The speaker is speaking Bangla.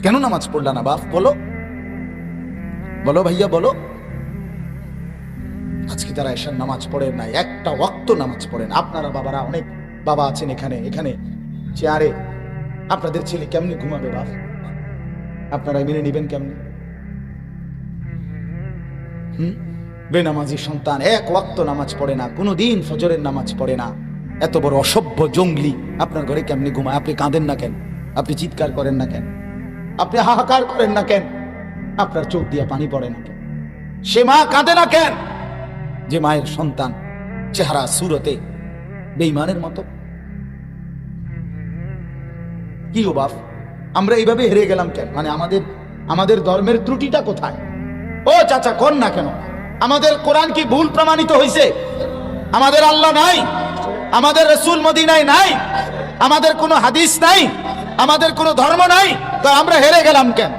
কেন নামাজ পড়লা না বাপ? বলো বলো ভাইয়া বলো। আজকে তারা এশার নামাজ পড়েন না, একটা ওয়াক্ত নামাজ পড়েন। আপনারা বাবারা অনেক বাবা আছেন এখানে এখানে চেয়ারে, আপনাদের ছেলে কেমনি ঘুমাবে বাপ? আপনারা মেনে নিবেন কেমনি? বেনামাজি সন্তান এক ওয়াক্ত নামাজ পড়ে না, কোনোদিন ফজরের নামাজ পড়ে না, এত বড় অসভ্য জঙ্গলি আপনার ঘরে কেমনি ঘুমায়? আপনি কাঁদেন না কেন? আপনি চিৎকার করেন না কেন? আপনি হাহাকার করেন না কেন? আপনার চোখ দিয়ে পানি পড়ে না কেন? সে মা কাঁদে না কেন যে মায়ের সন্তান চেহারা সুরতে বেঈমানের মতো? কি ও বাপ, আমরা এইভাবে হেরে গেলাম কেন? মানে আমাদের ধর্মের ত্রুটিটা কোথায়? ও চাচা কোন না কেন? আমাদের কোরআন কি ভুল প্রমাণিত হয়েছে? আমাদের আল্লাহ নাই, আমাদের রাসূল মদিনায় নাই, আমাদের কোনো হাদিস নাই, আমাদের কোনো ধর্ম নাই, তো আমরা হেরে গেলাম কেন?